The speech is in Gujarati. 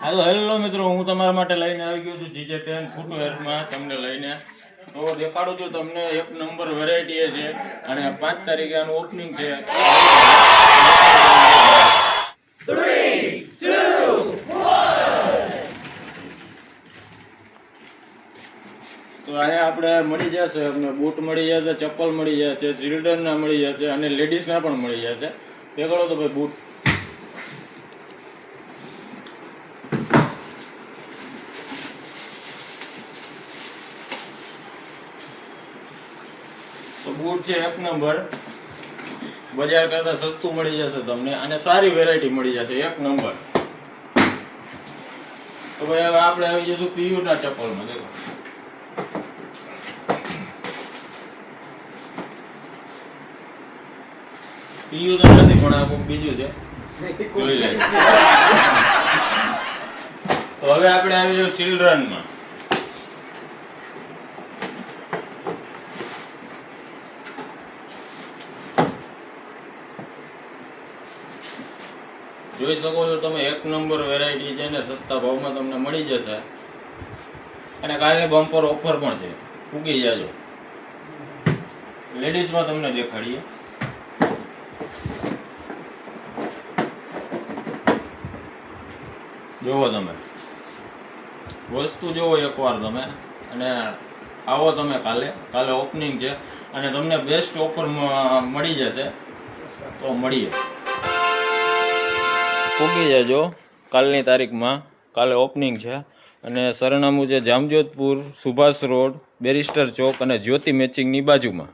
હેલો મિત્રો, હું તમારા માટે લઈને આવી ગયો છું GJ10 ફૂટવેરમાં તમને લઈને. તો દેખાડું છું તમને એક નંબર વેરાયટી છે અને 5 તારીખે આનું ઓપનિંગ છે. 3, 2, 1. તો અહીંયા આપણે મળી જશે, અમને બૂટ મળી જશે, ચપ્પલ મળી જશે, ચિલ્ડ્રનના મળી જશે અને લેડીઝના પણ મળી જશે. દેખાડો તો ભાઈ બૂટ. તો બૂટ છે એક નંબર, બજાર કરતા સસ્તું મળી જશે તમને અને સારી વેરાયટી મળી જશે એક નંબર. તો ભાઈ હવે આપણે આવી જઈશું PU ના ચપ્પલમાં. દેખો PU તો નથી પણ આ કોઈ બીજું છે, જોઈ લે. તો હવે આપણે આવી જઈશું ચિલ્ડ્રનમાં. જોઈ શકો છો તમે એક નંબર વેરાયટી છે ને સસ્તા ભાવમાં તમને મળી જશે અને કાલની બમ્પર ઓફર પણ છે, ઉગી જાજો. લેડીઝમાં તમને દેખાડીએ. જોવો તમે વસ્તુ જોવો એકવાર તમે અને આવો તમે કાલે ઓપનિંગ છે અને તમને બેસ્ટ ઓફર મળી જશે. તો મળીએ, પૂગી જજો કાલની તારીખમાં. કાલે ઓપનિંગ છે અને સરનામું છે જામજોધપુર, સુભાષ રોડ, બેરિસ્ટર ચોક અને જ્યોતિ મેચિંગની બાજુમાં.